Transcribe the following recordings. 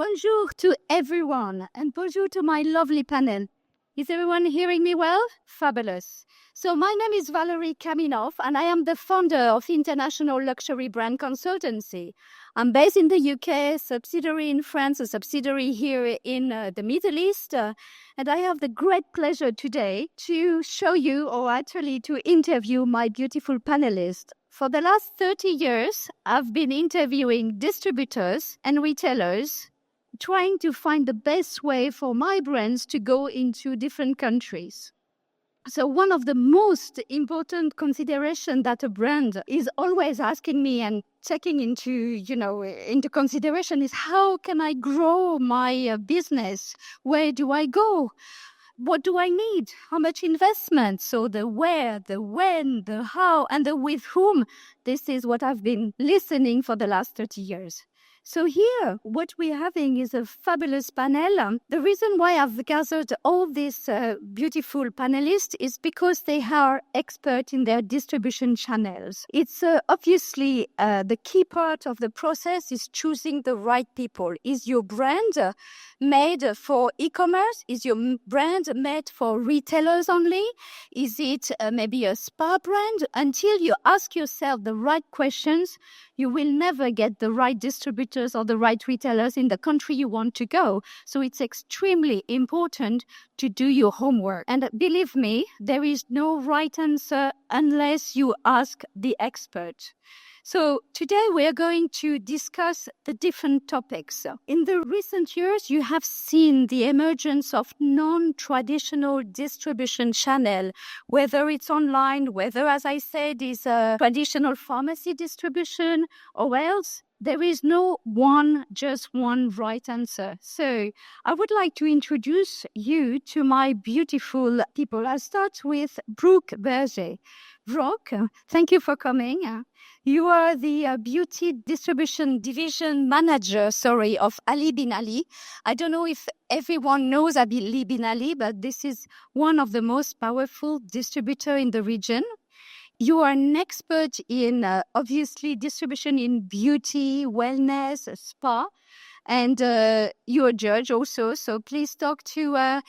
Bonjour to everyone and bonjour to my lovely panel. Is everyone hearing me well? Fabulous. So my name is Valerie Kaminov and I am the founder of international luxury brand Consultancy. I'm based in the UK, subsidiary in France, a subsidiary here in the Middle East. And I have the great pleasure today to show you, or actually to interview my beautiful panelists. For the last 30 years, I've been interviewing distributors and retailers, trying to find the best way for my brands to go into different countries. So one of the most important considerations that a brand is always asking me and taking into consideration is how can I grow my business? Where do I go? What do I need? How much investment? So the where, the when, the how, and the with whom. This is what I've been listening for the last 30 years. So here, what we're having is a fabulous panel. The reason why I've gathered all these beautiful panelists is because they are experts in their distribution channels. It's obviously the key part of the process is choosing the right people. Is your brand made for e-commerce? Is your brand made for retailers only? Is it maybe a spa brand? Until you ask yourself the right questions, you will never get the right distributors or the right retailers in the country you want to go. So it's extremely important to do your homework. And believe me, there is no right answer unless you ask the expert. So today we are going to discuss the different topics. In the recent years, you have seen the emergence of non-traditional distribution channel, whether it's online, whether, as I said, is a traditional pharmacy distribution or else. There is no just one right answer. So I would like to introduce you to my beautiful people. I'll start with Brooke Berge. Brooke, thank you for coming. You are the beauty distribution division manager, of Ali bin Ali. I don't know if everyone knows Ali bin Ali, but this is one of the most powerful distributor in the region. You are an expert in, obviously, distribution in beauty, wellness, spa, and you're a judge also. So please talk to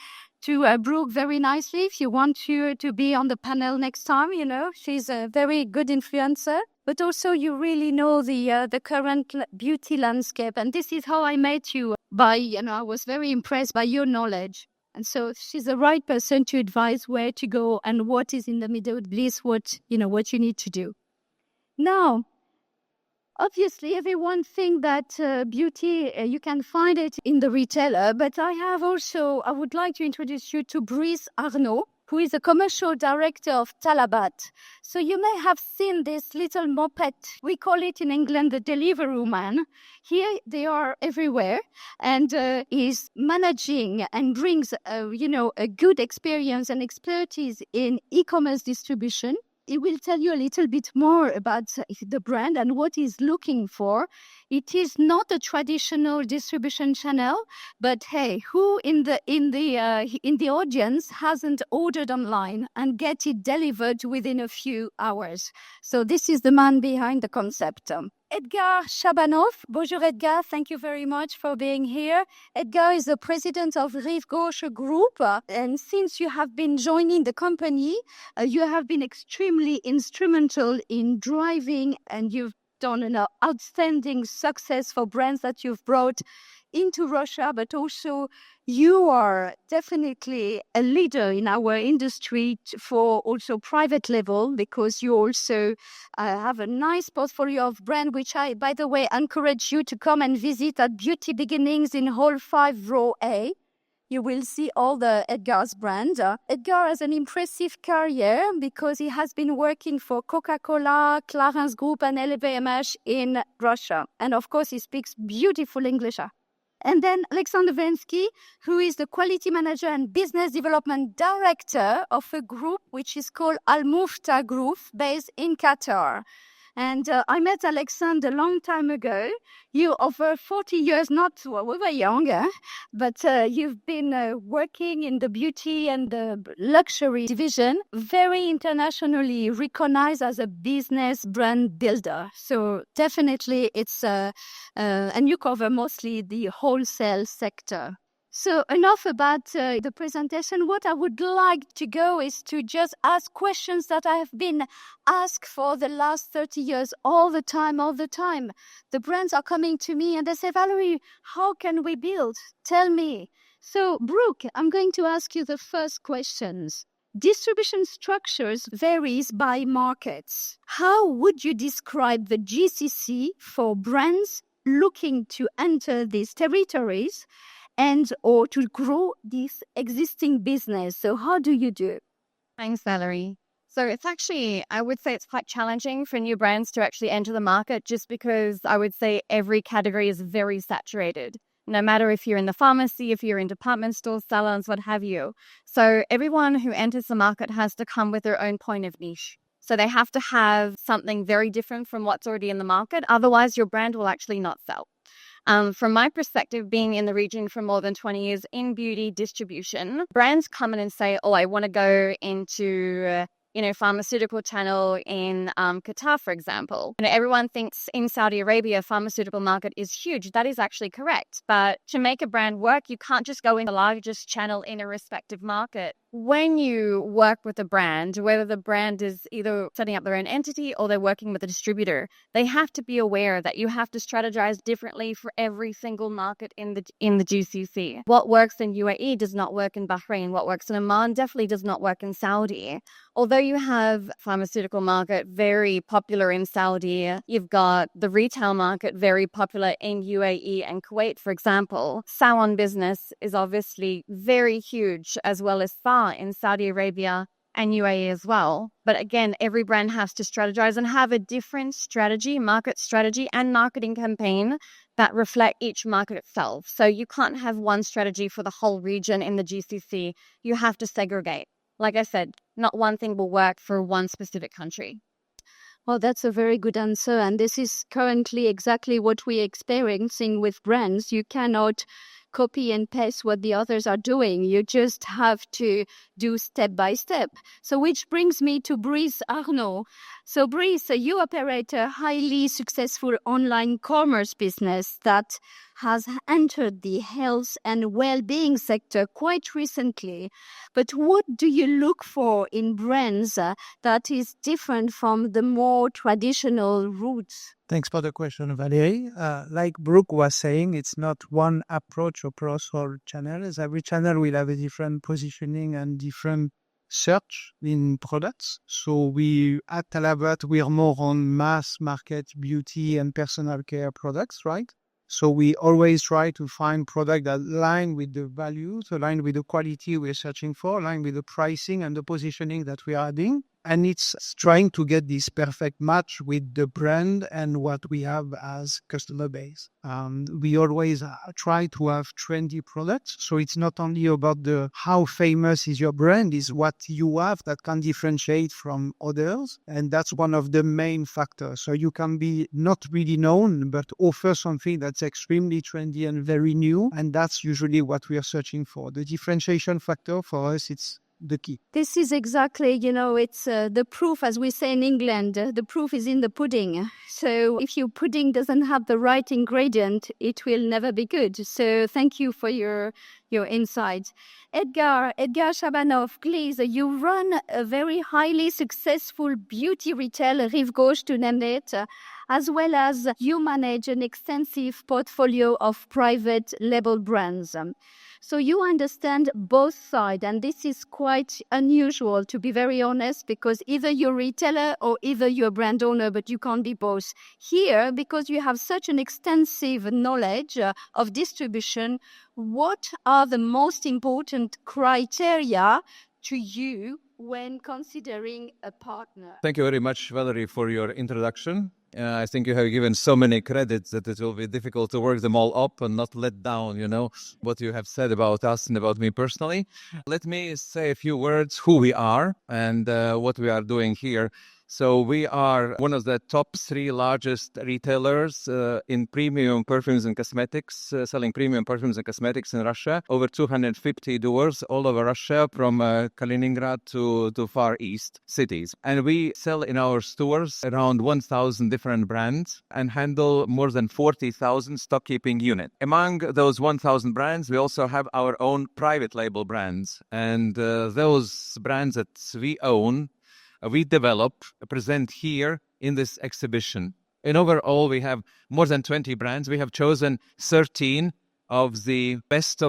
Brooke very nicely if you want to be on the panel next time. She's a very good influencer. But also you really know the current beauty landscape. And this is how I met you I was very impressed by your knowledge. And so she's the right person to advise where to go and what is in the Middle East, what you need to do. Now, obviously, everyone thinks that beauty, you can find it in the retailer. But I would like to introduce you to Brice Arnaud, who is a commercial director of Talabat. So you may have seen this little moped. We call it in England the Deliveroo man. Here they are everywhere and is managing and brings, a good experience and expertise in e-commerce distribution. It will tell you a little bit more about the brand and what he's looking for. It is not a traditional distribution channel, but hey, who in the audience hasn't ordered online and get it delivered within a few hours? So this is the man behind the concept. Edgar Shabanov. Bonjour, Edgar. Thank you very much for being here. Edgar is the president of Rive Gauche Group. And since you have been joining the company, you have been extremely instrumental in driving, and you've done an outstanding success for brands that you've brought into Russia, but also you are definitely a leader in our industry for also private level, because you also have a nice portfolio of brand, which I, by the way, encourage you to come and visit at Beauty Beginnings in Hall 5, Row A. You will see all the Edgar's brand. Edgar has an impressive career because he has been working for Coca-Cola, Clarins Group, and LVMH in Russia. And of course, he speaks beautiful English. And then Alexander Wensky, who is the quality manager and business development director of a group which is called AlmuftahGroup, based in Qatar. And I met Alexandre a long time ago. You over 40 years, not we were younger, but you've been working in the beauty and the luxury division, very internationally recognized as a business brand builder. So definitely it's, and you cover mostly the wholesale sector. So enough about the presentation. What I would like to go is to just ask questions that I have been asked for the last 30 years, all the time. The brands are coming to me and they say, Valerie, how can we build? Tell me. So Brooke, I'm going to ask you the first questions. Distribution structures varies by markets. How would you describe the GCC for brands looking to enter these territories and or to grow this existing business? So how do you do it? Thanks, Valerie. So it's actually, I would say it's quite challenging for new brands to actually enter the market just because I would say every category is very saturated. No matter if you're in the pharmacy, if you're in department stores, salons, what have you. So everyone who enters the market has to come with their own point of niche. So they have to have something very different from what's already in the market. Otherwise, your brand will actually not sell. From my perspective, being in the region for more than 20 years in beauty distribution, brands come in and say, oh, I want to go into pharmaceutical channel in Qatar, for example. Everyone thinks in Saudi Arabia, pharmaceutical market is huge. That is actually correct. But to make a brand work, you can't just go in the largest channel in a respective market. When you work with a brand, whether the brand is either setting up their own entity or they're working with a distributor, they have to be aware that you have to strategize differently for every single market in the GCC. What works in UAE does not work in Bahrain. What works in Oman definitely does not work in Saudi. Although you have pharmaceutical market very popular in Saudi, you've got the retail market very popular in UAE and Kuwait, for example. Salon business is obviously very huge as well as far in Saudi Arabia and UAE as well. But again, every brand has to strategize and have a different strategy, market strategy and marketing campaign that reflect each market itself. So you can't have one strategy for the whole region in the GCC. You have to segregate. Like I said, not one thing will work for one specific country. Well, that's a very good answer. And this is currently exactly what we're experiencing with brands. You cannot copy and paste what the others are doing. You just have to do step by step. So which brings me to Brice Arnaud. So Brice, you operate a highly successful online commerce business that has entered the health and well-being sector quite recently. But what do you look for in brands that is different from the more traditional routes? Thanks for the question, Valerie. Like Brooke was saying, it's not one approach across all channels. Every channel will have a different positioning and different search in products. So we, at Talabat, we are more on mass market beauty and personal care products, right? So we always try to find products that align with the values, align with the quality we're searching for, align with the pricing and the positioning that we are adding. And it's trying to get this perfect match with the brand and what we have as customer base. We always try to have trendy products. So it's not only about the how famous is your brand, is what you have that can differentiate from others. And that's one of the main factors. So you can be not really known, but offer something that's extremely trendy and very new. And that's usually what we are searching for. The differentiation factor for us, it's the key. This is exactly, it's the proof, as we say in England, the proof is in the pudding. So if your pudding doesn't have the right ingredient, it will never be good. So thank you for your insights. Edgar Shabanov, please, you run a very highly successful beauty retail, Rive Gauche to name it, as well as you manage an extensive portfolio of private label brands. So you understand both sides, and this is quite unusual, to be very honest, because either you're a retailer or either you're a brand owner, but you can't be both. Here, because you have such an extensive knowledge of distribution, what are the most important criteria to you when considering a partner? Thank you very much, Valerie, for your introduction. I think you have given so many credits that it will be difficult to work them all up and not let down, what you have said about us and about me personally. Let me say a few words who we are and what we are doing here. So we are one of the top 3 largest retailers in premium perfumes and cosmetics, selling premium perfumes and cosmetics in Russia. Over 250 doors all over Russia, from Kaliningrad to Far East cities. And we sell in our stores around 1,000 different brands and handle more than 40,000 stock keeping units. Among those 1,000 brands, we also have our own private label brands. And those brands that we own, we develop, present here in this exhibition. And overall, we have more than 20 brands. We have chosen 13 of the best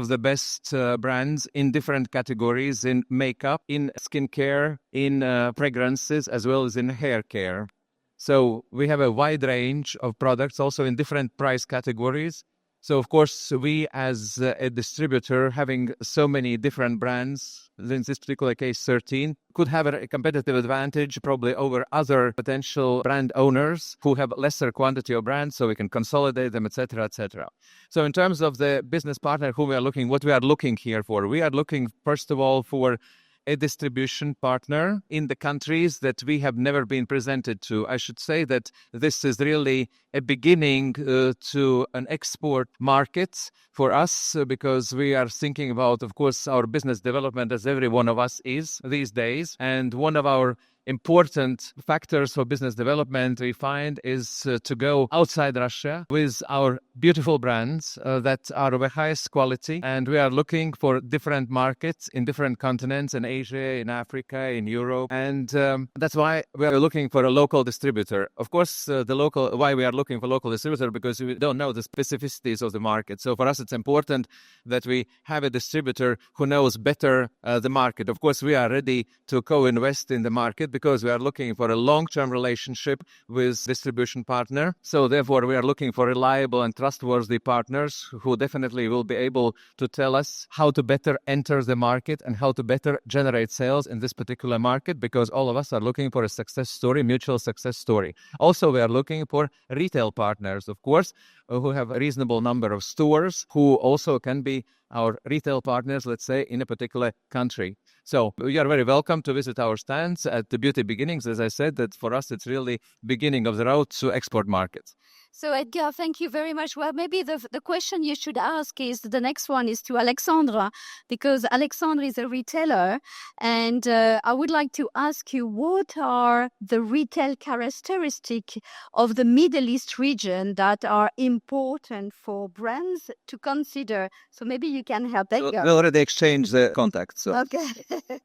brands in different categories, in makeup, in skincare, in fragrances, as well as in hair care. So we have a wide range of products, also in different price categories. So, of course, we as a distributor, having so many different brands, in this particular case 13, could have a competitive advantage probably over other potential brand owners who have lesser quantity of brands, so we can consolidate them, etc., etc. So in terms of the business partner what we are looking here for, we are looking, first of all, for a distribution partner in the countries that we have never been presented to. I should say that this is really a beginning to an export market for us, because we are thinking about, of course, our business development, as every one of us is these days. And one of our important factors for business development we find is to go outside Russia with our beautiful brands that are of the highest quality. And we are looking for different markets in different continents, in Asia, in Africa, in Europe. And that's why we are looking for a local distributor. Of course, why we are looking for local distributor, because we don't know the specificities of the market. So for us, it's important that we have a distributor who knows better the market. Of course, we are ready to co-invest in the market, because we are looking for a long-term relationship with distribution partner. So therefore, we are looking for reliable and trustworthy partners who definitely will be able to tell us how to better enter the market and how to better generate sales in this particular market, because all of us are looking for a success story, mutual success story. Also, we are looking for retail partners, of course, who have a reasonable number of stores, who also can be our retail partners, let's say, in a particular country. So you are very welcome to visit our stands at the Beauty Beginnings. As I said, that for us, it's really beginning of the road to export markets. So, Edgar, thank you very much. Well, maybe the question you should ask is, the next one is to Alexandra, because Alexandra is a retailer. And I would like to ask you, what are the retail characteristics of the Middle East region that are important for brands to consider? So maybe you can help Edgar. We already exchanged the contacts. So. Okay.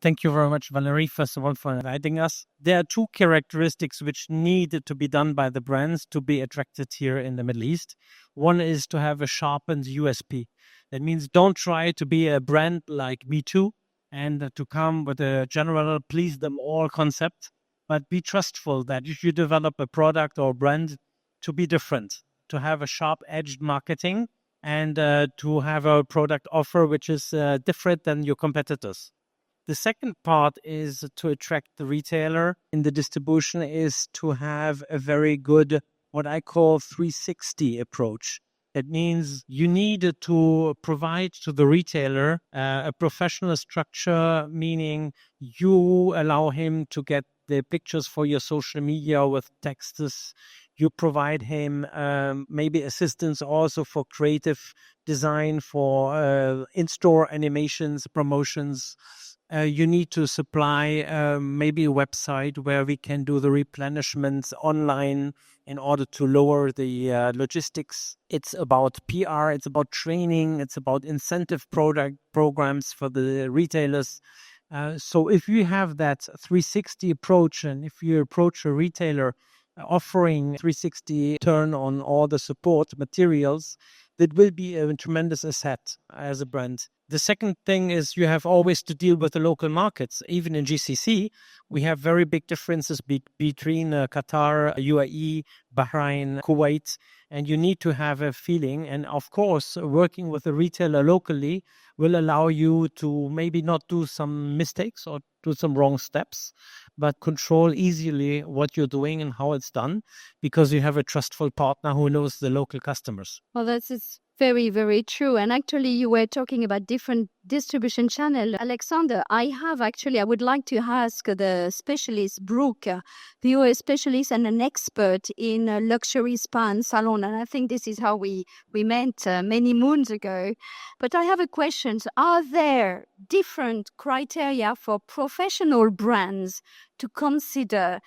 Thank you very much, Valerie, first of all, for inviting us. There are 2 characteristics which need to be done by the brands to be attracted here in the Middle East. One is to have a sharpened USP. That means don't try to be a brand like Me Too and to come with a general please them all concept, but be trustful that if you develop a product or brand, to be different, to have a sharp-edged marketing, and to have a product offer which is different than your competitors. The second part is to attract the retailer in the distribution is to have a very good, what I call 360 approach. That means you need to provide to the retailer a professional structure, meaning you allow him to get the pictures for your social media with texts. You provide him maybe assistance also for creative design, for in-store animations, promotions. You need to supply maybe a website where we can do the replenishments online in order to lower the logistics. It's about PR, it's about training, it's about incentive product programs for the retailers. So if you have that 360 approach, and if you approach a retailer offering 360 turn on all the support materials, that will be a tremendous asset as a brand. The second thing is you have always to deal with the local markets. Even in GCC, we have very big differences between Qatar, UAE, Bahrain, Kuwait, and you need to have a feeling. And of course, working with a retailer locally will allow you to maybe not do some mistakes or do some wrong steps, but control easily what you're doing and how it's done, because you have a trustful partner who knows the local customers. Well, that's Very, very true. And actually, you were talking about different distribution channel. Alexander, I would like to ask the specialist, Brooke, you are a specialist and an expert in luxury spa and salon. And I think this is how we met many moons ago. But I have a question. Are there different criteria for professional brands to consider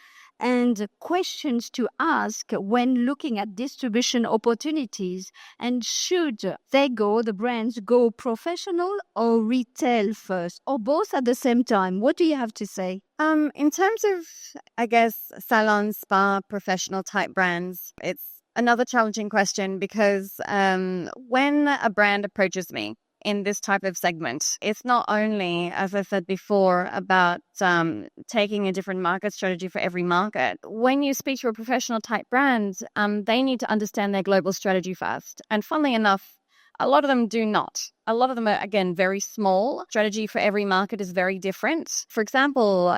and questions to ask when looking at distribution opportunities? And should the brands go professional or retail first, or both at the same time? What do you have to say? In terms of, I guess, salon, spa, professional type brands, it's another challenging question because when a brand approaches me in this type of segment, it's not only, as I said before, about taking a different market strategy for every market. When you speak to a professional type brand, they need to understand their global strategy first. And funnily enough, a lot of them do not. A lot of them are, again, very small. Strategy for every market is very different. For example,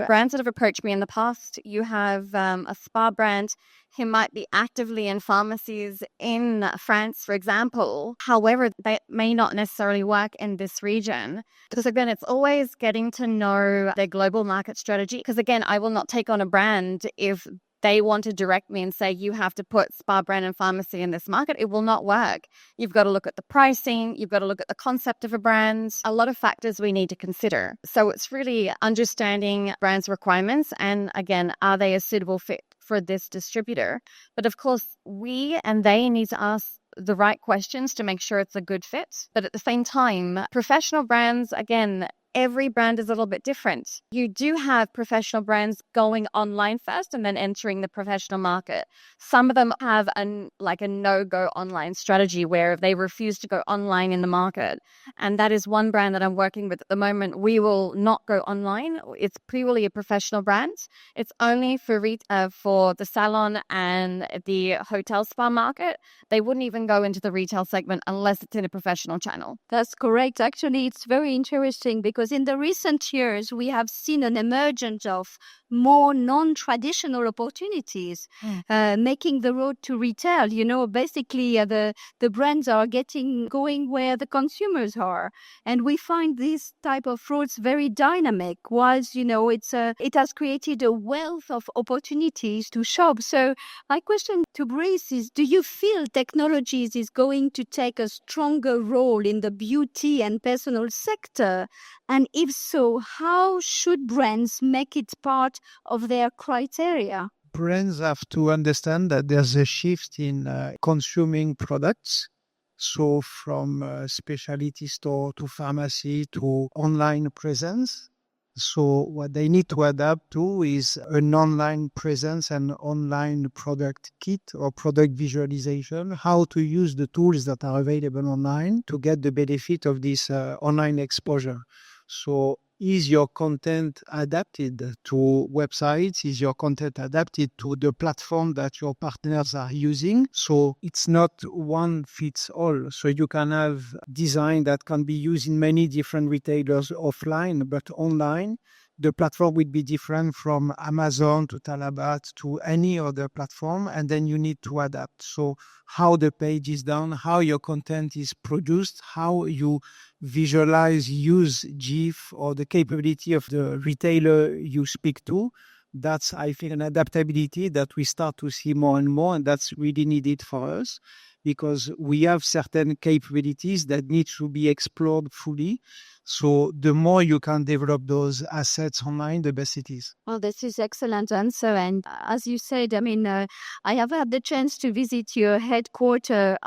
brands that have approached me in the past, you have a spa brand who might be actively in pharmacies in France, for example. However, they may not necessarily work in this region. Because again, it's always getting to know their global market strategy. Because again, I will not take on a brand if they want to direct me and say, you have to put spa brand and pharmacy in this market. It will not work. You've got to look at the pricing. You've got to look at the concept of a brand. A lot of factors we need to consider. So it's really understanding brands' requirements. And again, are they a suitable fit for this distributor? But of course, we and they need to ask the right questions to make sure it's a good fit. But at the same time, professional brands, again, every brand is a little bit different. You do have professional brands going online first and then entering the professional market. Some of them have a no-go online strategy where they refuse to go online in the market. And that is one brand that I'm working with at the moment. We will not go online. It's purely a professional brand. It's only for the salon and the hotel spa market. They wouldn't even go into the retail segment unless it's in a professional channel. That's correct. Actually, it's very interesting because in the recent years, we have seen an emergence of more non-traditional opportunities, making the road to retail. Basically, the brands are going where the consumers are. And we find this type of roads very dynamic, whilst, it has created a wealth of opportunities to shop. So my question to Brice is, do you feel technologies is going to take a stronger role in the beauty and personal sector? And if so, how should brands make it part of their criteria? Brands have to understand that there's a shift in consuming products. So from specialty store to pharmacy to online presence. So what they need to adapt to is an online presence and online product kit or product visualization, how to use the tools that are available online to get the benefit of this online exposure. So is your content adapted to websites? Is your content adapted to the platform that your partners are using? So it's not one fits all. So you can have design that can be used in many different retailers offline, but online, the platform will be different from Amazon to Talabat to any other platform, and then you need to adapt. So how the page is done, how your content is produced, how you visualize, use GIF or the capability of the retailer you speak to. That's, I think, an adaptability that we start to see more and more, and that's really needed for us because we have certain capabilities that need to be explored fully. So the more you can develop those assets online, the best it is. Well, this is excellent answer. And as you said, I have had the chance to visit your headquarters.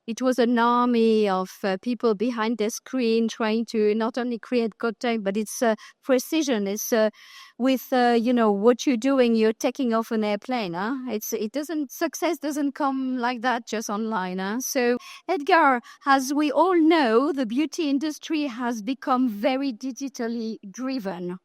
It was an army of people behind the screen trying to not only create content, but it's precision. It's with what you're doing. You're taking off an airplane. Success doesn't come like that just online. So Edgar, as we all know, the beauty industry has become very digitally driven.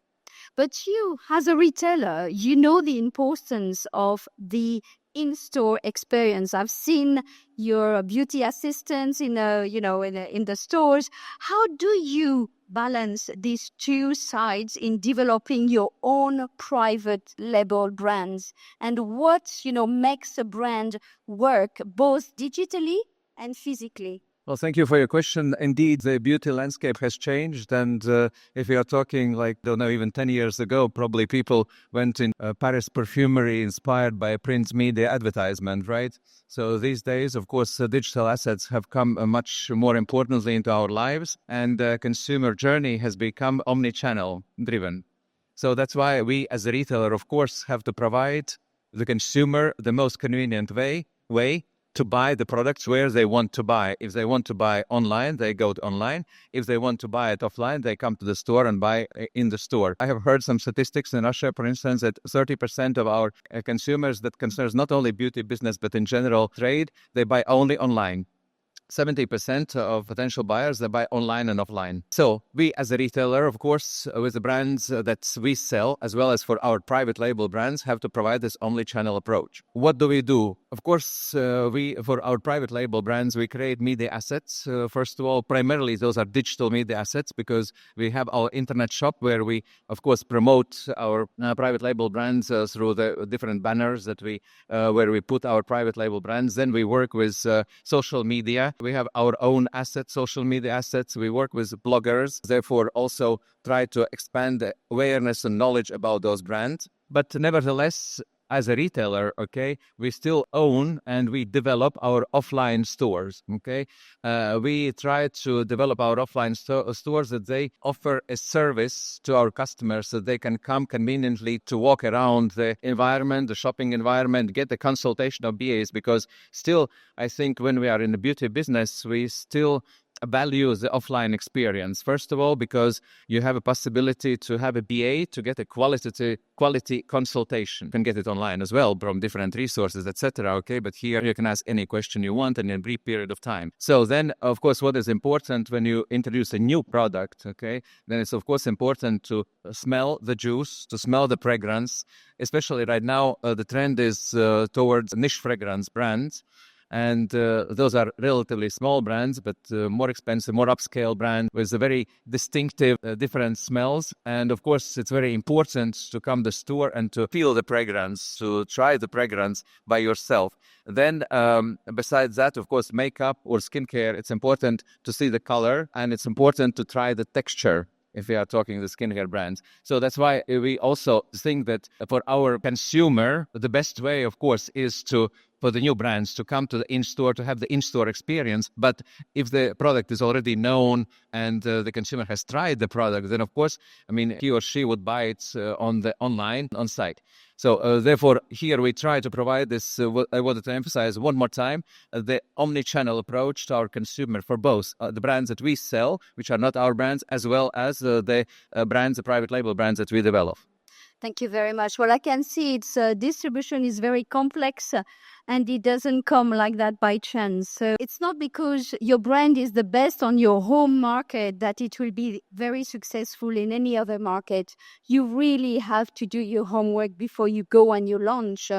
But you, as a retailer, you know the importance of the in-store experience. I've seen your beauty assistants in the stores. How do you balance these two sides in developing your own private label brands? And what makes a brand work both digitally and physically? Well, thank you for your question. Indeed, the beauty landscape has changed. And if we are talking like, don't know, even 10 years ago, probably people went in Paris perfumery inspired by a print media advertisement, right? So these days, of course, digital assets have come much more importantly into our lives. And consumer journey has become omni-channel driven. So that's why we as a retailer, of course, have to provide the consumer the most convenient way to buy the products where they want to buy. If they want to buy online, they go to online. If they want to buy it offline, they come to the store and buy in the store. I have heard some statistics in Russia, for instance, that 30% of our consumers that concerns not only beauty business, but in general trade, they buy only online. 70% of potential buyers, they buy online and offline. So we as a retailer, of course, with the brands that we sell, as well as for our private label brands, have to provide this omni-channel approach. What do we do? Of course, for our private label brands, we create media assets. First of all, primarily those are digital media assets because we have our internet shop where we, of course, promote our private label brands through the different banners that where we put our private label brands. Then we work with social media. We have our own assets, social media assets. We work with bloggers, therefore also try to expand the awareness and knowledge about those brands. But nevertheless, as a retailer, okay, we still own and we develop our offline stores, okay? We try to develop our offline stores that they offer a service to our customers so they can come conveniently to walk around the environment, the shopping environment, get the consultation of BAs, because still, I think when we are in the beauty business, we still value the offline experience. First of all, because you have a possibility to have a BA to get a quality consultation. You can get it online as well from different resources, etc. Okay, but here you can ask any question you want in a brief period of time. So then, of course, what is important when you introduce a new product, okay, then it's of course important to smell the juice, to smell the fragrance. Especially right now, the trend is towards niche fragrance brands. And those are relatively small brands, but more expensive, more upscale brand with a very distinctive, different smells. And of course, it's very important to come to the store and to feel the fragrance, to try the fragrance by yourself. Then, besides that, of course, makeup or skincare, it's important to see the color and it's important to try the texture if we are talking the skincare brands. So that's why we also think that for our consumer, the best way, of course, is for the new brands to come to the in-store, to have the in-store experience. But if the product is already known and the consumer has tried the product, then of course, I mean, he or she would buy it online, on site. So therefore, here we try to provide this, I wanted to emphasize one more time, the omni-channel approach to our consumer for both the brands that we sell, which are not our brands, as well as the brands, the private label brands that we develop. Thank you very much. Well, I can see its distribution is very complex and it doesn't come like that by chance. So it's not because your brand is the best on your home market that it will be very successful in any other market. You really have to do your homework before you go and you launch.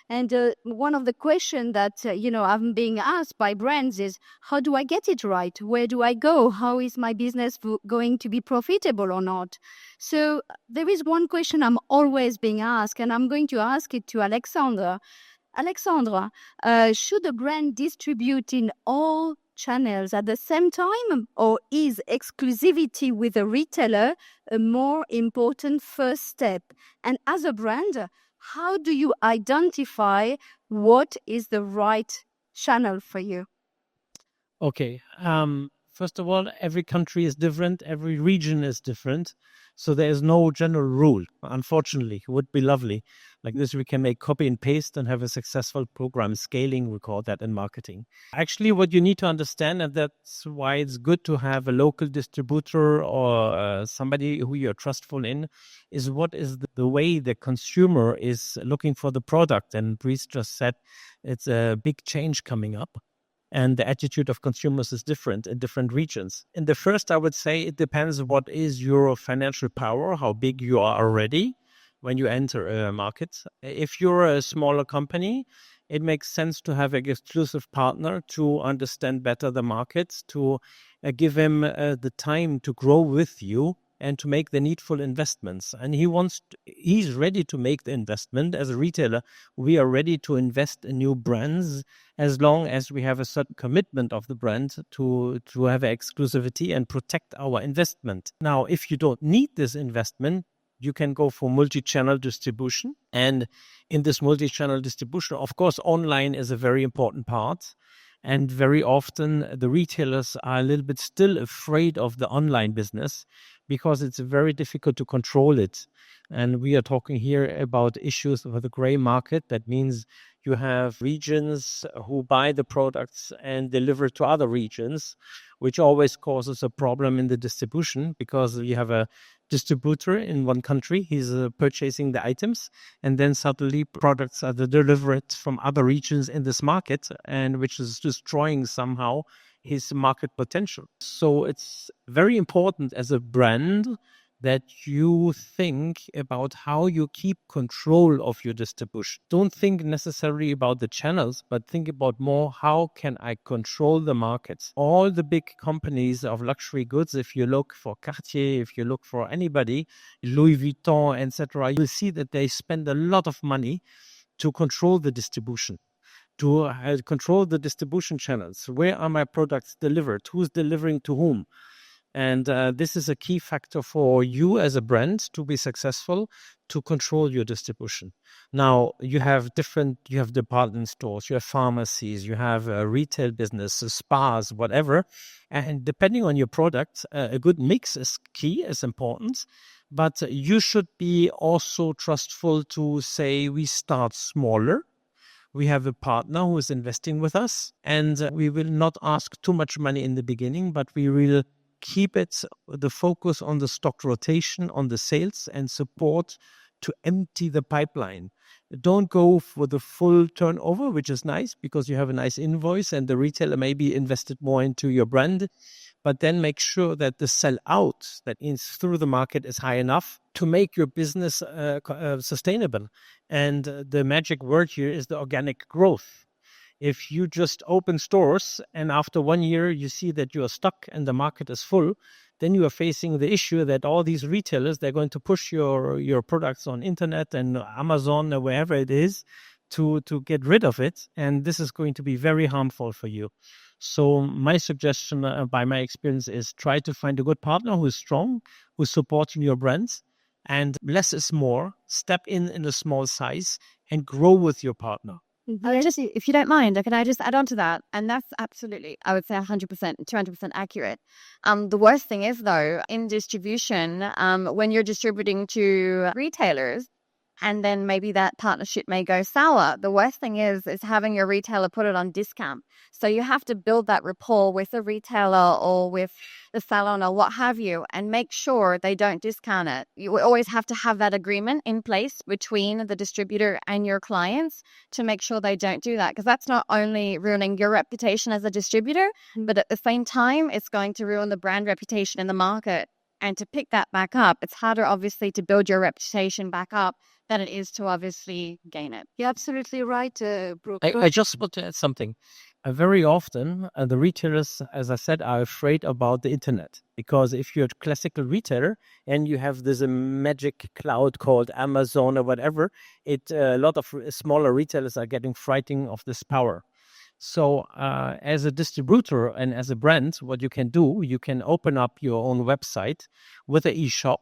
And one of the questions that, I'm being asked by brands is, how do I get it right? Where do I go? How is my business going to be profitable or not? So there is one question I'm always being asked, and I'm going to ask it to Alexandra. Alexandra, should a brand distribute in all channels at the same time, or is exclusivity with a retailer a more important first step? And as a brand, how do you identify what is the right channel for you? Okay. First of all, every country is different. Every region is different. So there is no general rule. Unfortunately, it would be lovely. Like this, we can make copy and paste and have a successful program scaling. We call that in marketing. Actually, what you need to understand, and that's why it's good to have a local distributor or somebody who you're trustful in, is what is the way the consumer is looking for the product. And Brice just said it's a big change coming up. And the attitude of consumers is different in different regions. In the first, I would say it depends what is your financial power, how big you are already when you enter a market. If you're a smaller company, it makes sense to have an exclusive partner to understand better the markets, to give him the time to grow with you and to make the needful investments. And he's ready to make the investment. As a retailer, we are ready to invest in new brands as long as we have a certain commitment of the brand to have exclusivity and protect our investment. Now, if you don't need this investment, you can go for multi-channel distribution. And in this multi-channel distribution, of course, online is a very important part. And very often the retailers are a little bit still afraid of the online business because it's very difficult to control it. And we are talking here about issues of the gray market. That means you have regions who buy the products and deliver to other regions, which always causes a problem in the distribution because you have a distributor in one country, he's purchasing the items, and then suddenly products are delivered from other regions in this market, and which is destroying somehow his market potential. So it's very important as a brand that you think about how you keep control of your distribution. Don't think necessarily about the channels, but think about more, how can I control the markets? All the big companies of luxury goods, if you look for Cartier, if you look for anybody, Louis Vuitton, etc., you'll see that they spend a lot of money to control the distribution, to control the distribution channels. Where are my products delivered? Who's delivering to whom? And this is a key factor for you as a brand to be successful, to control your distribution. Now, you have department stores, you have pharmacies, you have retail business, spas, whatever. And depending on your product, a good mix is key, is important. But you should be also trustful to say, we start smaller. We have a partner who is investing with us, and we will not ask too much money in the beginning, but we will keep the focus on the stock rotation, on the sales and support to empty the pipeline. Don't go for the full turnover, which is nice because you have a nice invoice and the retailer maybe invested more into your brand, but then make sure that the sell out, that means through the market, is high enough to make your business sustainable. And the magic word here is the organic growth. If you just open stores and after 1 year you see that you are stuck and the market is full, then you are facing the issue that all these retailers, they're going to push your products on internet and Amazon or wherever it is to get rid of it. And this is going to be very harmful for you. So my suggestion by my experience is try to find a good partner who is strong, who's supporting your brands, and less is more. Step in a small size and grow with your partner. Just, if you don't mind, can I just add on to that? And that's absolutely, I would say 100%, 200% accurate. The worst thing is, though, in distribution, when you're distributing to retailers, and then maybe that partnership may go sour. The worst thing is having your retailer put it on discount. So you have to build that rapport with the retailer or with the salon or what have you, and make sure they don't discount it. You always have to have that agreement in place between the distributor and your clients to make sure they don't do that, because that's not only ruining your reputation as a distributor, but at the same time, it's going to ruin the brand reputation in the market. And to pick that back up, it's harder, obviously, to build your reputation back up than it is to obviously gain it. You're absolutely right, Brooke. I just want to add something. Very often, the retailers, as I said, are afraid about the internet, because if you're a classical retailer and you have this magic cloud called Amazon or whatever, a lot of smaller retailers are getting frightened of this power. So as a distributor and as a brand, what you can do, you can open up your own website with an e-shop,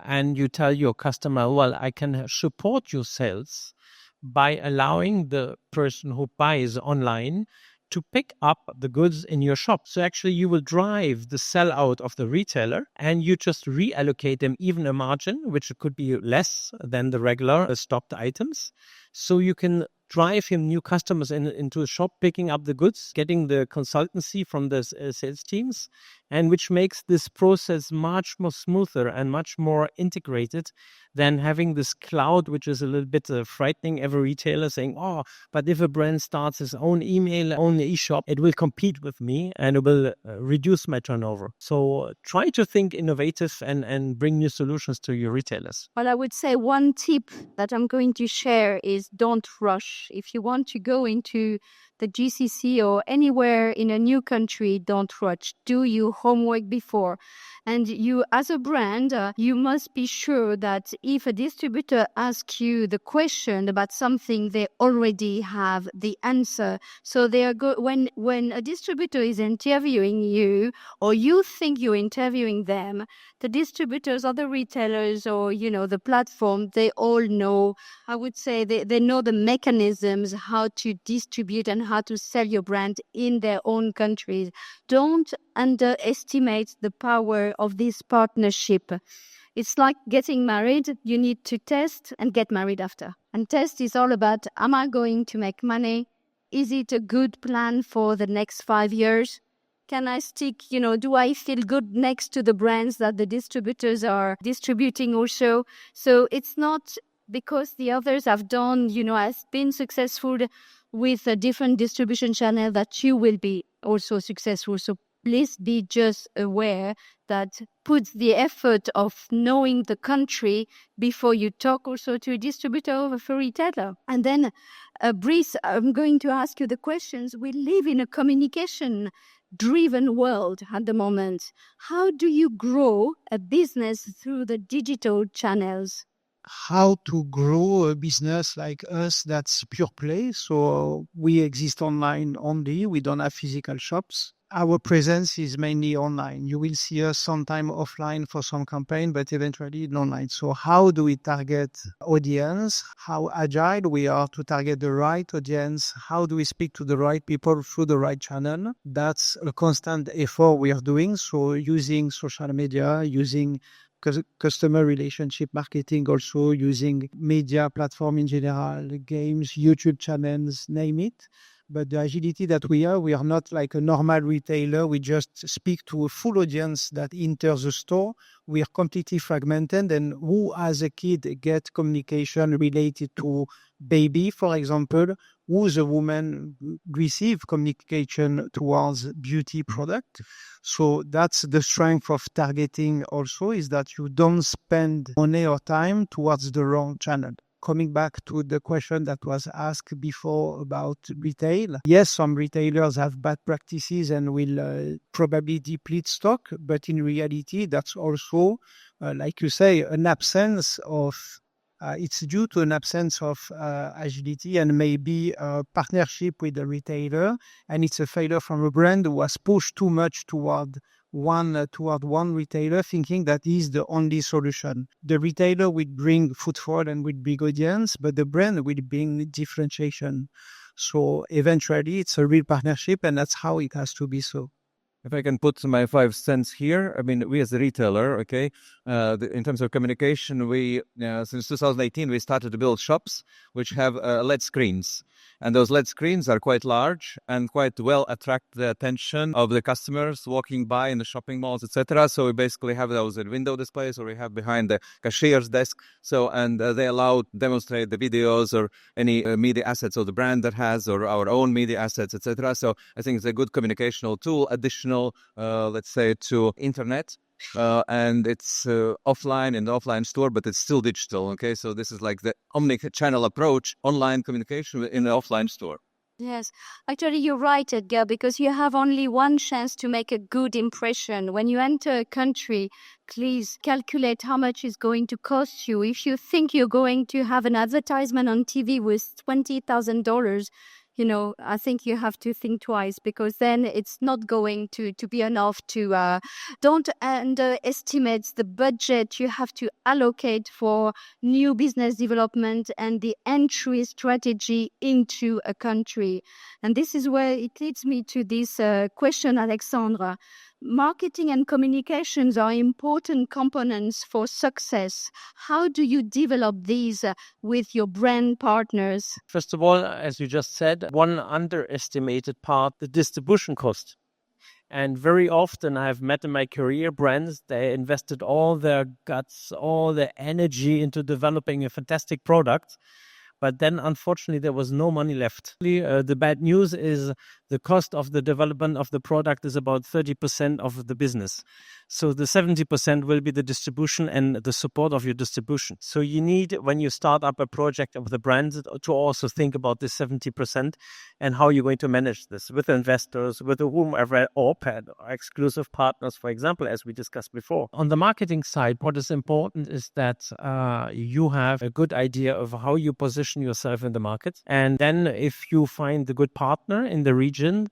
and you tell your customer, well, I can support your sales by allowing the person who buys online to pick up the goods in your shop. So actually you will drive the sellout of the retailer, and you just reallocate them even a margin, which could be less than the regular stocked items. So you can drive him new customers into the shop, picking up the goods, getting the consultancy from the sales teams, and which makes this process much more smoother and much more integrated than having this cloud, which is a little bit frightening every retailer, saying, oh, but if a brand starts his own email, own e-shop, it will compete with me and it will reduce my turnover. So try to think innovative and bring new solutions to your retailers. Well, I would say one tip that I'm going to share is don't rush. rush. If you want to go into the GCC or anywhere in a new country, don't rush. Do your homework before. And you, as a brand, you must be sure that if a distributor asks you the question about something, they already have the answer. So they are when a distributor is interviewing you, or you think you're interviewing them, the distributors or the retailers or, the platform, they all know, I would say they know the mechanisms, how to distribute and how to sell your brand in their own countries. Don't underestimate the power of this partnership. It's like getting married. You need to test and get married after. And test is all about, am I going to make money? Is it a good plan for the next 5 years? Can I stick, do I feel good next to the brands that the distributors are distributing also? So it's not because the others have done, has been successful with a different distribution channel that you will be also successful. So please be just aware that put the effort of knowing the country before you talk also to a distributor or a retailer. And then, Brice, I'm going to ask you the questions. We live in a communication-driven world at the moment. How do you grow a business through the digital channels? How to grow a business like us that's pure play. So we exist online only. We don't have physical shops. Our presence is mainly online. You will see us sometime offline for some campaign, but eventually online. So how do we target audience? How agile we are to target the right audience? How do we speak to the right people through the right channel? That's a constant effort we are doing. So using social media, using customer relationship marketing, also using media platform in general, games, YouTube channels, name it. But the agility that we are not like a normal retailer. We just speak to a full audience that enters the store. We are completely fragmented. And who as a kid get communication related to baby, for example, who's a woman receive communication towards beauty product. So that's the strength of targeting also, is that you don't spend money or time towards the wrong channel. Coming back to the question that was asked before about retail. Yes, some retailers have bad practices and will probably deplete stock, but in reality, that's also, like you say, an absence of it's due to an absence of agility and maybe a partnership with the retailer. And it's a failure from a brand who has pushed too much toward one retailer, thinking that is the only solution. The retailer will bring footfall and will bring audience, but the brand will bring differentiation. So eventually it's a real partnership, and that's how it has to be so. If I can put my 5 cents here, I mean, we as a retailer, in terms of communication, we since 2018 we started to build shops which have LED screens, and those LED screens are quite large and quite well attract the attention of the customers walking by in the shopping malls, etc. So we basically have those in window displays, or we have behind the cashier's desk. So they allow demonstrate the videos or any media assets of the brand that has, or our own media assets, etc. So I think it's a good communicational tool, additional, let's say, to internet. And it's offline in the offline store, but it's still digital. Okay, so this is like the omni-channel approach, online communication in the offline store. Yes, actually you're right, Edgar, because you have only one chance to make a good impression. When you enter a country, please calculate how much it's going to cost you. If you think you're going to have an advertisement on TV with $20,000, I think you have to think twice, because then it's not going to be enough to, don't underestimate the budget you have to allocate for new business development and the entry strategy into a country. And this is where it leads me to this question, Alexandra. Marketing and communications are important components for success. How do you develop these with your brand partners? First of all, as you just said, one underestimated part, the distribution cost. And very often I've met in my career brands, they invested all their guts, all their energy into developing a fantastic product. But then, unfortunately, there was no money left. The bad news is the cost of the development of the product is about 30% of the business. So the 70% will be the distribution and the support of your distribution. So you need, when you start up a project of the brand, to also think about this 70% and how you're going to manage this with investors, with whomever, or exclusive partners, for example, as we discussed before. On the marketing side, what is important is that you have a good idea of how you position yourself in the market. And then if you find the good partner in the region,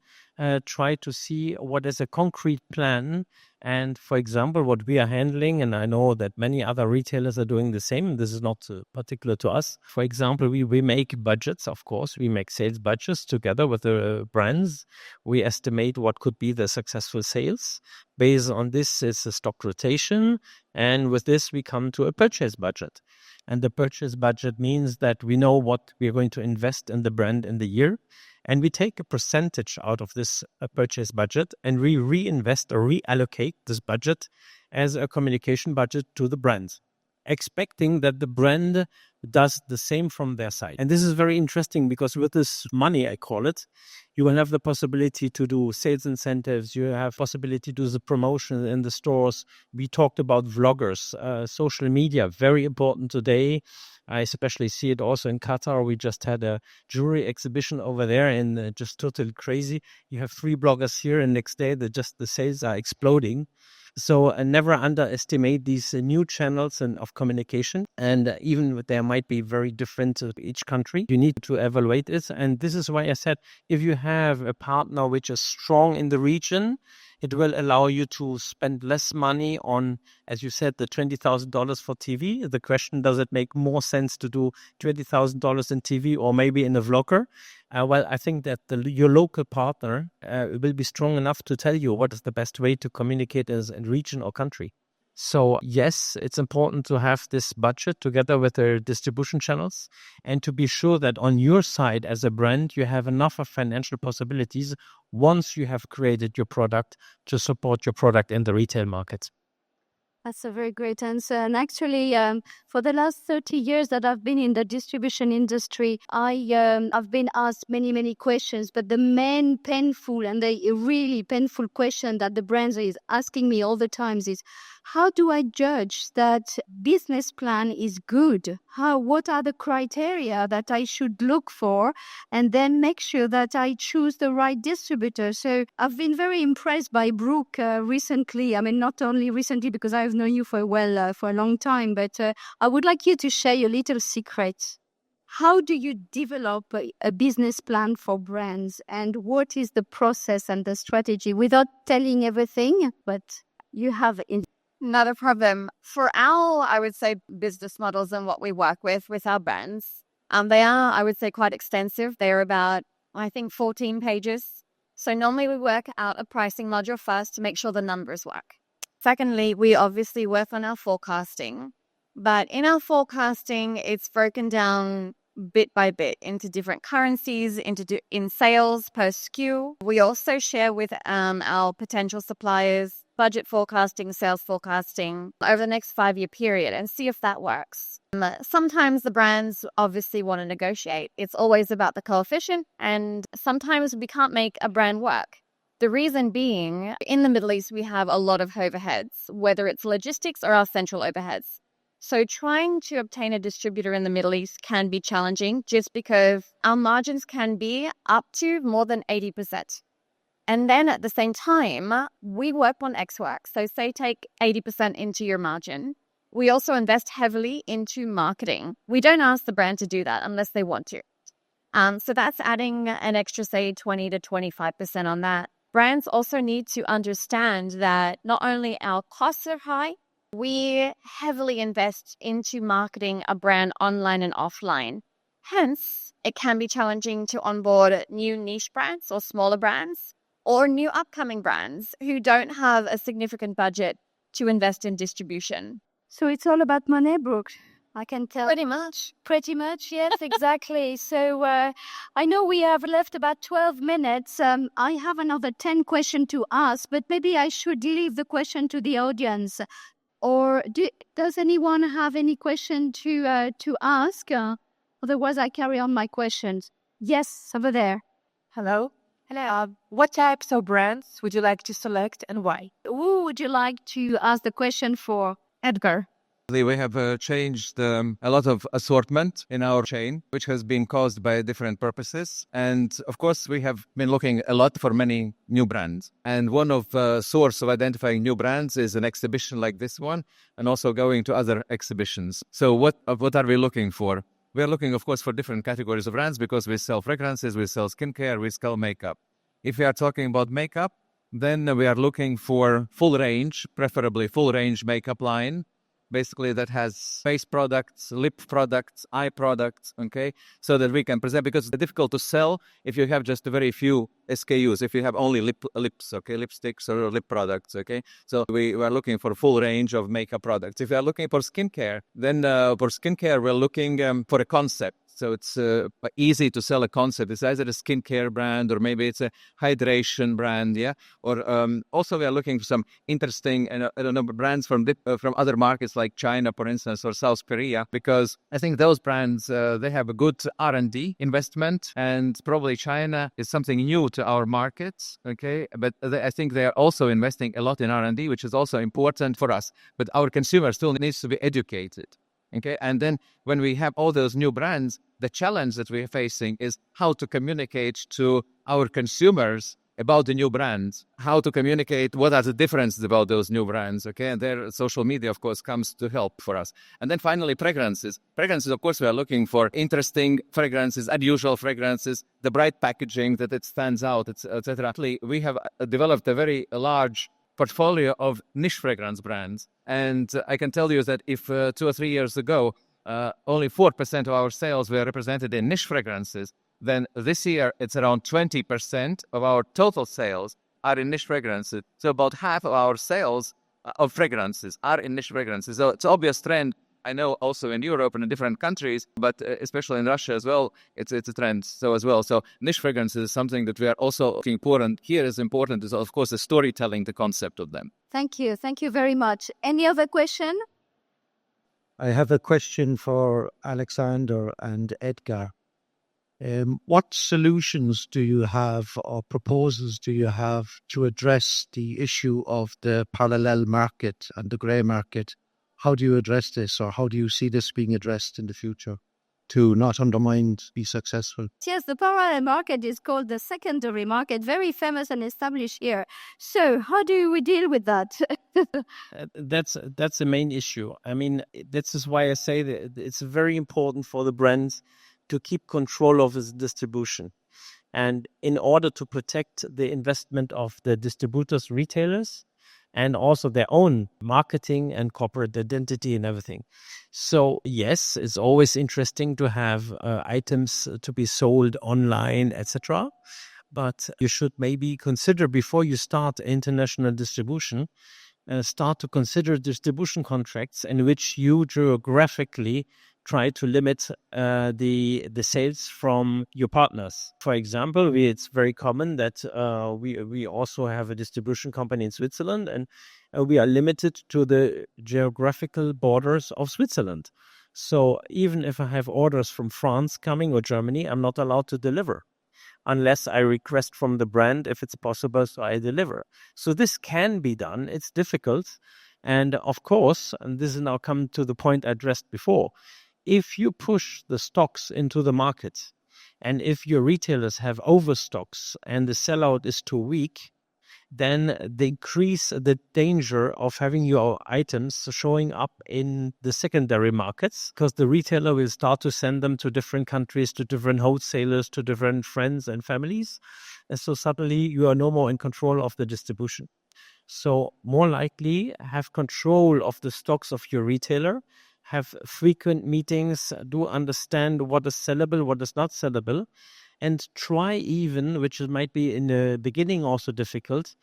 try to see what is a concrete plan. And for example, what we are handling, and I know that many other retailers are doing the same, this is not particular to us. For example, we make budgets, of course. We make sales budgets together with the brands. We estimate what could be the successful sales. Based on this is a stock rotation. And with this, we come to a purchase budget. And the purchase budget means that we know what we are going to invest in the brand in the year. And we take a percentage out of this purchase budget and we reinvest or reallocate this budget as a communication budget to the brands, expecting that the brand does the same from their side. And this is very interesting because with this money, I call it, you will have the possibility to do sales incentives. You have possibility to do the promotion in the stores. We talked about vloggers, social media, very important today. I especially see it also in Qatar. We just had a jewelry exhibition over there and just totally crazy. You have 3 bloggers here and next day the sales are exploding. So never underestimate these new channels of communication. And even there might be very different each country. You need to evaluate it. And this is why I said, if you have a partner which is strong in the region, it will allow you to spend less money on, as you said, the $20,000 for TV. The question, does it make more sense to do $20,000 in TV or maybe in a vlogger? Well, I think that your local partner will be strong enough to tell you what is the best way to communicate as a region or country. So yes, it's important to have this budget together with the distribution channels and to be sure that on your side as a brand, you have enough of financial possibilities once you have created your product to support your product in the retail market. That's a very great answer. And actually, for the last 30 years that I've been in the distribution industry, I've been asked many, many questions. But the main painful and the really painful question that the brands is asking me all the times is, how do I judge that business plan is good? What are the criteria that I should look for? And then make sure that I choose the right distributor. So I've been very impressed by Brooke recently. I mean, not only recently because I've known you for a long time, but I would like you to share your little secret. How do you develop a business plan for brands? And what is the process and the strategy without telling everything? But you have Not a problem. For our, I would say, business models and what we work with our brands, they are, I would say, quite extensive. They're about, I think, 14 pages. So normally we work out a pricing module first to make sure the numbers work. Secondly, we obviously work on our forecasting. But in our forecasting, it's broken down bit by bit into different currencies, in sales per SKU. We also share with our potential suppliers budget forecasting, sales forecasting over the next 5-year period and see if that works. Sometimes the brands obviously want to negotiate. It's always about the coefficient, and sometimes we can't make a brand work. The reason being, in the Middle East, we have a lot of overheads, whether it's logistics or our central overheads. So trying to obtain a distributor in the Middle East can be challenging just because our margins can be up to more than 80%. And then at the same time, we work on X work. So say take 80% into your margin. We also invest heavily into marketing. We don't ask the brand to do that unless they want to. So that's adding an extra, say, 20 to 25% on that. Brands also need to understand that not only our costs are high, we heavily invest into marketing a brand online and offline. Hence, it can be challenging to onboard new niche brands or smaller brands or new upcoming brands who don't have a significant budget to invest in distribution. So it's all about money, Brooke. I can tell. Pretty much, yes, exactly. So I know we have left about 12 minutes. I have another 10 questions to ask, but maybe I should leave the question to the audience. Or does anyone have any question to ask? Otherwise, I carry on my questions. Yes, over there. Hello. What types of brands would you like to select and why? Who would you like to ask the question for? Edgar. We have changed a lot of assortment in our chain, which has been caused by different purposes. And of course, we have been looking a lot for many new brands. And one of the source of identifying new brands is an exhibition like this one, and also going to other exhibitions. So what are we looking for? We are looking, of course, for different categories of brands because we sell fragrances, we sell skincare, we sell makeup. If we are talking about makeup, then we are looking for full range, preferably full range makeup line. Basically, that has face products, lip products, eye products, okay? So that we can present, because it's difficult to sell if you have just a very few SKUs, if you have only lips, okay? Lipsticks or lip products, okay? So we are looking for a full range of makeup products. If you are looking for skincare, then for skincare, we're looking for a concept. So it's easy to sell a concept. It's either a skincare brand or maybe it's a hydration brand, yeah. Or also we are looking for some interesting, brands from other markets like China, for instance, or South Korea, because I think those brands they have a good R&D investment, and probably China is something new to our markets, okay. But I think they are also investing a lot in R&D, which is also important for us. But our consumer still needs to be educated. Okay, and then when we have all those new brands, the challenge that we're facing is how to communicate to our consumers about the new brands, how to communicate what are the differences about those new brands, okay? And their social media, of course, comes to help for us. And then finally, fragrances. Fragrances, of course, we are looking for interesting fragrances, unusual fragrances, the bright packaging, that it stands out, etc. We have developed a very large portfolio of niche fragrance brands. And I can tell you that if 2 or 3 years ago, only 4% of our sales were represented in niche fragrances, then this year it's around 20% of our total sales are in niche fragrances. So about half of our sales of fragrances are in niche fragrances. So it's an obvious trend. I know also in Europe and in different countries, but especially in Russia as well, it's a trend. So as well, so niche fragrances is something that we are also looking for. And here is important is, of course, the storytelling, the concept of them. Thank you. Thank you very much. Any other question? I have a question for Alexander and Edgar. What solutions do you have or proposals do you have to address the issue of the parallel market and the grey market? How do you address this, or how do you see this being addressed in the future to not undermine, be successful? Yes, the parallel market is called the secondary market, very famous and established here. So how do we deal with that? That's the main issue. I mean, this is why I say that it's very important for the brands to keep control of its distribution. And in order to protect the investment of the distributors, retailers, and also their own marketing and corporate identity and everything. So yes, it's always interesting to have items to be sold online, etc. But you should maybe consider, before you start international distribution, start to consider distribution contracts in which you geographically try to limit the sales from your partners. For example, it's very common that we also have a distribution company in Switzerland, and we are limited to the geographical borders of Switzerland. So even if I have orders from France coming or Germany, I'm not allowed to deliver unless I request from the brand if it's possible, so I deliver. So this can be done. It's difficult. And of course, and this is now come to the point I addressed before, if you push the stocks into the market, and if your retailers have overstocks and the sellout is too weak, then they increase the danger of having your items showing up in the secondary markets, because the retailer will start to send them to different countries, to different wholesalers, to different friends and families. And so suddenly you are no more in control of the distribution. So more likely have control of the stocks of your retailer, have frequent meetings, do understand what is sellable, what is not sellable, and try even, which might be in the beginning also difficult,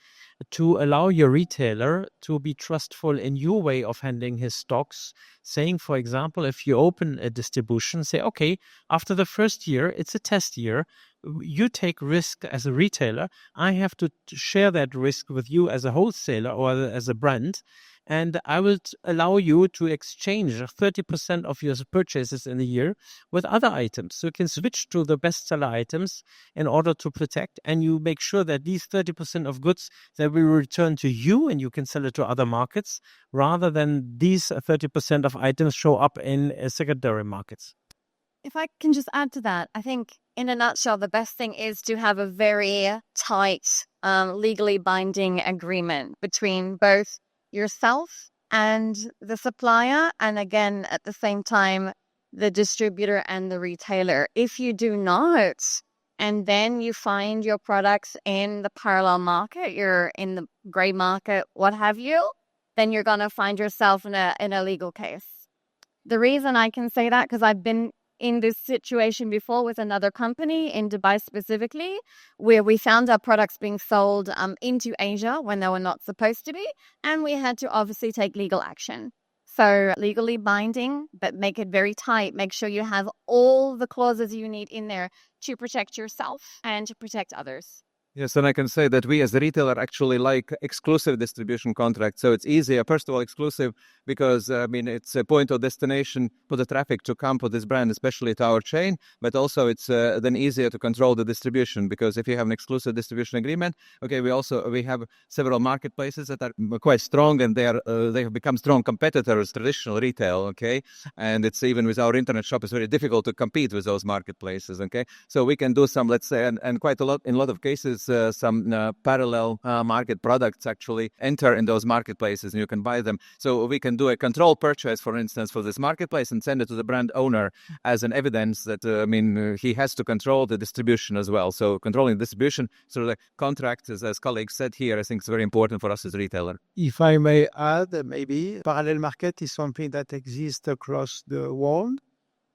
to allow your retailer to be trustful in your way of handling his stocks, saying, for example, if you open a distribution, say, okay, after the first year, it's a test year, you take risk as a retailer, I have to share that risk with you as a wholesaler or as a brand, And I would allow you to exchange 30% of your purchases in a year with other items. So you can switch to the bestseller items in order to protect, and you make sure that these 30% of goods that will return to you and you can sell it to other markets, rather than these 30% of items show up in secondary markets. If I can just add to that, I think in a nutshell, the best thing is to have a very tight, legally binding agreement between both yourself and the supplier, and again, at the same time, the distributor and the retailer. If you do not, and then you find your products in the parallel market, you're in the gray market, what have you, then you're going to find yourself in a legal case. The reason I can say that, because I've been in this situation before with another company in Dubai specifically, where we found our products being sold into Asia when they were not supposed to be, and we had to obviously take legal action. So legally binding, but make it very tight. Make sure you have all the clauses you need in there to protect yourself and to protect others. Yes, and I can say that we as a retailer actually like exclusive distribution contracts. So it's easier, first of all, exclusive, because it's a point of destination for the traffic to come for this brand, especially to our chain. But also it's then easier to control the distribution, because if you have an exclusive distribution agreement, okay, we have several marketplaces that are quite strong, and they have become strong competitors, traditional retail, okay? And it's even with our internet shop, it's very difficult to compete with those marketplaces, okay? So we can do some, let's say, and quite a lot, in a lot of cases, some parallel market products actually enter in those marketplaces, and you can buy them. So we can do a control purchase, for instance, for this marketplace and send it to the brand owner as an evidence that, he has to control the distribution as well. So controlling distribution, so the contract, as colleagues said here, I think is very important for us as a retailer. If I may add, maybe parallel market is something that exists across the world.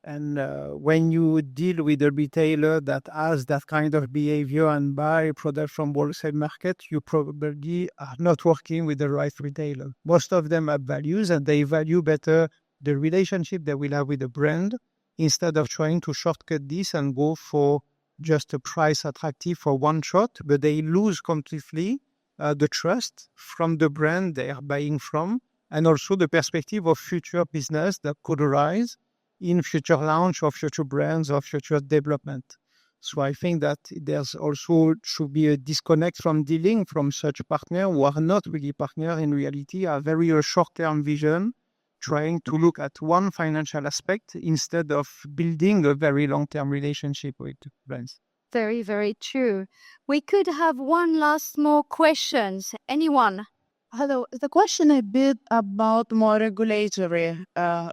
And when you deal with a retailer that has that kind of behavior and buy products from wholesale market, you probably are not working with the right retailer. Most of them have values, and they value better the relationship they will have with the brand, instead of trying to shortcut this and go for just a price attractive for one shot, but they lose completely the trust from the brand they are buying from, and also the perspective of future business that could arise in future launch of future brands or future development. So I think that there's also should be a disconnect from dealing from such partners who are not really partners in reality, are very short-term vision, trying to look at one financial aspect instead of building a very long-term relationship with brands. Very, very true. We could have one last more questions. Anyone? Hello. The question a bit about more regulatory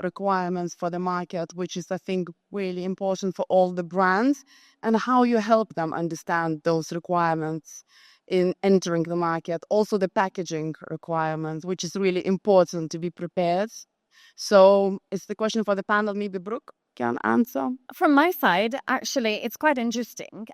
requirements for the market, which is, I think, really important for all the brands, and how you help them understand those requirements in entering the market. Also the packaging requirements, which is really important to be prepared. So it's the question for the panel. Maybe Brooke can answer. From my side, actually, it's quite interesting.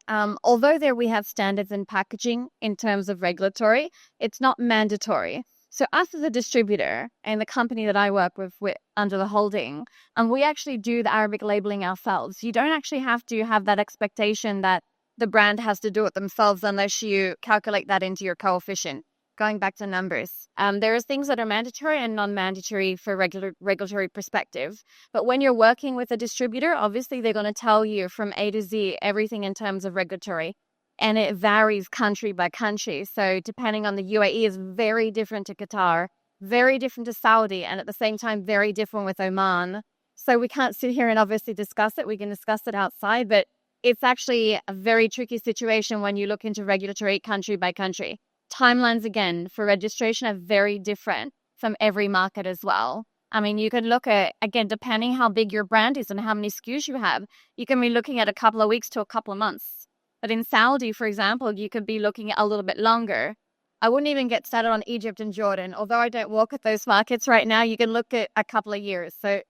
Although there we have standards in packaging in terms of regulatory, it's not mandatory. So us as a distributor and the company that I work with under the holding, we actually do the Arabic labeling ourselves. You don't actually have to have that expectation that the brand has to do it themselves unless you calculate that into your coefficient. Going back to numbers, there are things that are mandatory and non-mandatory for regulatory perspective. But when you're working with a distributor, obviously they're going to tell you from A to Z everything in terms of regulatory. And it varies country by country. So depending on the UAE is very different to Qatar, very different to Saudi, and at the same time, very different with Oman. So we can't sit here and obviously discuss it. We can discuss it outside, but it's actually a very tricky situation when you look into regulatory country by country. Timelines, again, for registration are very different from every market as well. I mean, you can look at, again, depending how big your brand is and how many SKUs you have, you can be looking at a couple of weeks to a couple of months. But in Saudi, for example, you could be looking at a little bit longer. I wouldn't even get started on Egypt and Jordan. Although I don't work at those markets right now, you can look at a couple of years. So,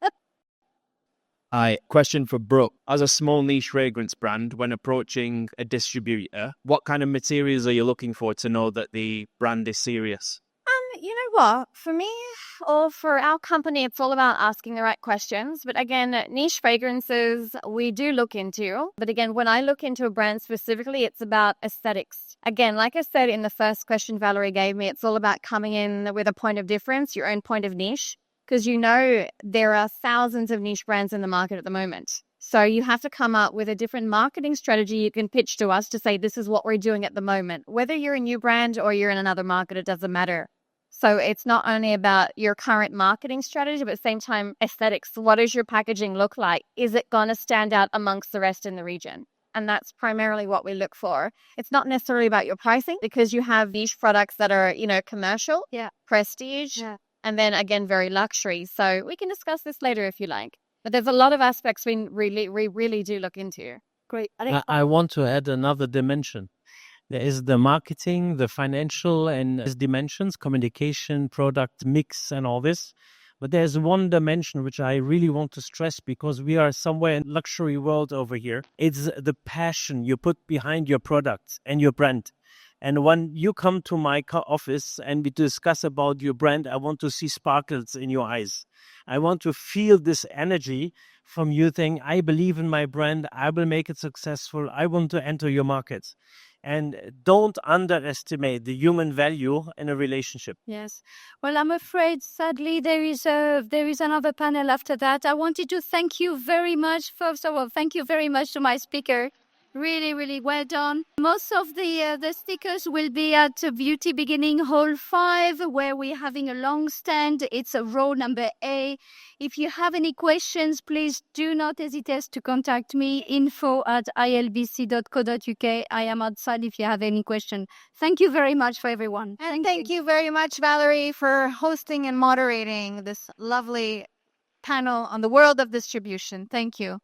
Hi, question for Brooke. As a small niche fragrance brand, when approaching a distributor, what kind of materials are you looking for to know that the brand is serious? you know what? For me, or for our company, it's all about asking the right questions. But again, niche fragrances, we do look into. But again, when I look into a brand specifically, it's about aesthetics. Again, like I said in the first question Valerie gave me, it's all about coming in with a point of difference, your own point of niche, because you know there are thousands of niche brands in the market at the moment. So you have to come up with a different marketing strategy you can pitch to us to say, this is what we're doing at the moment. Whether you're a new brand or you're in another market, it doesn't matter. So it's not only about your current marketing strategy, but at the same time, aesthetics. What does your packaging look like? Is it going to stand out amongst the rest in the region? And that's primarily what we look for. It's not necessarily about your pricing, because you have niche products that are, commercial, prestige, and then again, very luxury. So we can discuss this later if you like. But there's a lot of aspects we really do look into. Great. I want to add another dimension. There is the marketing, the financial and its dimensions, communication, product mix, and all this. But there's one dimension which I really want to stress, because we are somewhere in luxury world over here. It's the passion you put behind your products and your brand. And when you come to my office and we discuss about your brand, I want to see sparkles in your eyes. I want to feel this energy from you saying, I believe in my brand. I will make it successful. I want to enter your markets. And don't underestimate the human value in a relationship. Yes. Well, I'm afraid, sadly, there is another panel after that. I wanted to thank you very much. First of all, thank you very much to my speaker. Really, really well done. Most of the stickers will be at Beauty Beginning Hall 5, where we're having a long stand. It's a row number A. If you have any questions, please do not hesitate to contact me, info@ilbc.co.uk. I am outside if you have any question. Thank you very much for everyone. And thank you very much, Valerie, for hosting and moderating this lovely panel on the world of distribution. Thank you.